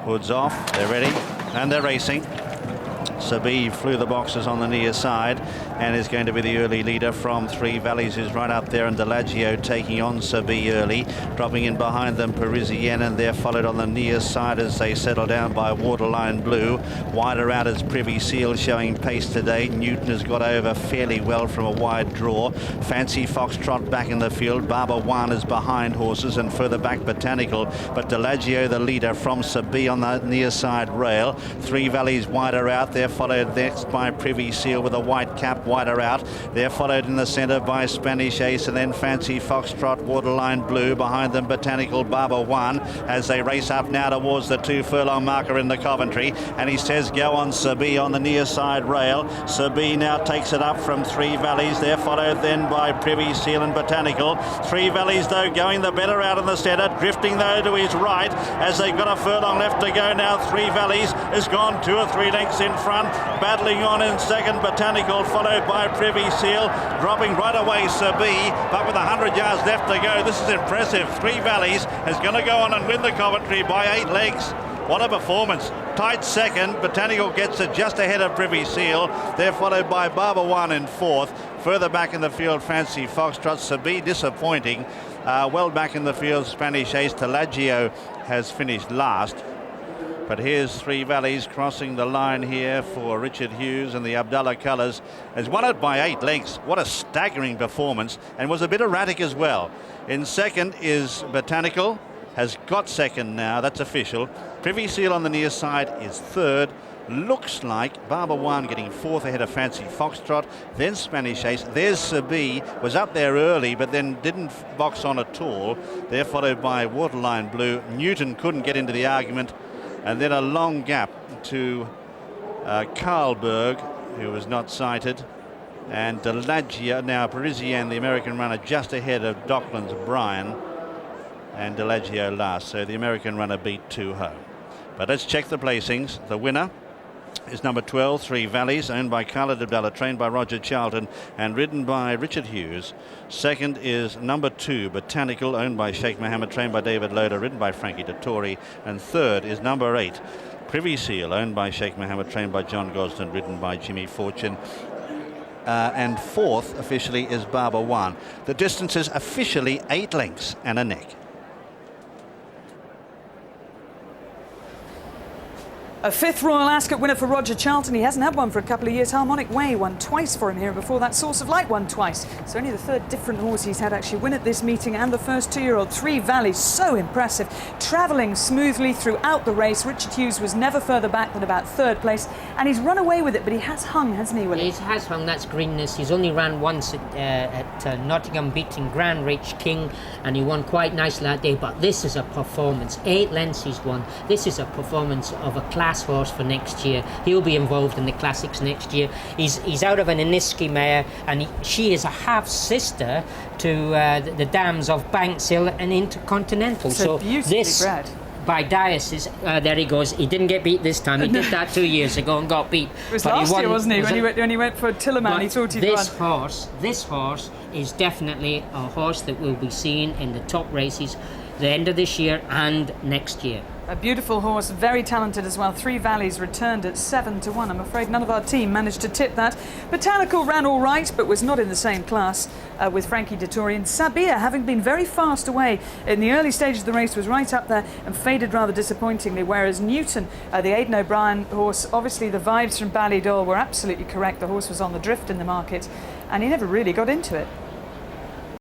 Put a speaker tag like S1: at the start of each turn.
S1: Hoods off, they're ready, and they're racing. Sabi flew the boxes on the near side and is going to be the early leader from Three Valleys, who's right up there, and Delagio taking on Sabi early. Dropping in behind them, Parisienne, and they're followed on the near side as they settle down by Waterline Blue. Wider out as Privy Seal, showing pace today. Newton has got over fairly well from a wide draw. Fancy Foxtrot back in the field. Barber One is behind horses, and further back Botanical, but Delagio the leader from Sabi on the near side rail. Three Valleys wider out. They're followed next by Privy Seal with a white cap wider out. They're followed in the centre by Spanish Ace, and then Fancy Foxtrot, Waterline Blue. Behind them Botanical, Barber One, as they race up now towards the 2 furlong marker in the Coventry, and he says go on Sabi on the near side rail. Sabi now takes it up from Three Valleys. They're followed then by Privy Seal and Botanical. Three Valleys though going the better out in the centre, drifting though to his right as they've got a furlong left to go now. Three Valleys has gone 2 or 3 lengths in front, battling on in second Botanical, followed by Privy Seal, dropping right away Sabi, but with 100 yards left to go. This is impressive. Three Valleys is going to go on and win the Coventry by 8 legs. What a performance. Tight second. Botanical gets it just ahead of Privy Seal. They're followed by Barber One in fourth. Further back in the field, Fancy Foxtrot. Sabi disappointing. Well back in the field, Spanish Ace. Delagio has finished last. But here's Three Valleys crossing the line here for Richard Hughes, and the Abdallah colours has won it by 8 lengths. What a staggering performance, and was a bit erratic as well. In second is Botanical, has got second now, that's official. Privy Seal on the near side is third. Looks like Barber One getting fourth ahead of Fancy Foxtrot, then Spanish Ace. There's Sabi, was up there early but then didn't box on at all. They're followed by Waterline Blue. Newton couldn't get into the argument, and then a long gap to Carlberg, who was not sighted, and Delagio, now Parisienne, the American runner, just ahead of Dockland's Brian, and Delagio last. So the American runner beat 2 home. But let's check the placings. The winner is number 12, Three Valleys, owned by Khaled Abdallah, trained by Roger Charlton and ridden by Richard Hughes. Second is number 2, Botanical, owned by Sheikh Mohammed, trained by David Loader, ridden by Frankie Dettori. And third is number 8, Privy Seal, owned by Sheikh Mohammed, trained by John Gosden, ridden by Jimmy Fortune. And fourth officially is Barber One. The distance is officially 8 lengths and a neck.
S2: A 5th Royal Ascot winner for Roger Charlton. He hasn't had one for a couple of years. Harmonic Way won twice for him here. Before that, Source of Light won twice. So only the 3rd different horse he's had actually win at this meeting, and the first 2-year-old. Three Valleys, so impressive. Travelling smoothly throughout the race. Richard Hughes was never further back than about 3rd place, and he's run away with it, but he has hung, hasn't he, Willie?
S3: He has hung, that's greenness. He's only ran once at Nottingham, beating Grand Rich King, and he won quite nicely that day. But this is a performance. 8 lengths he's won. This is a performance of a class horse for next year. He'll be involved in the classics next year. He's out of an Iniski mare, and she is a half sister to the dams of Banks Hill and Intercontinental.
S2: So this bred.
S3: By diocese, there he goes. He didn't get beat this time. He did that 2 years ago and got beat.
S2: It was last year, wasn't he? When he went for Tillerman, he thought he'd won.
S3: This horse is definitely a horse that will be seen in the top races the end of this year and next year.
S2: A beautiful horse, very talented as well. Three Valleys returned at 7-1. I'm afraid none of our team managed to tip that. Botanical ran all right, but was not in the same class with Frankie Dettori. And Sabia, having been very fast away in the early stages of the race, was right up there and faded rather disappointingly. Whereas Newton, the Aidan O'Brien horse, obviously the vibes from Ballydol were absolutely correct. The horse was on the drift in the market, and he never really got into it.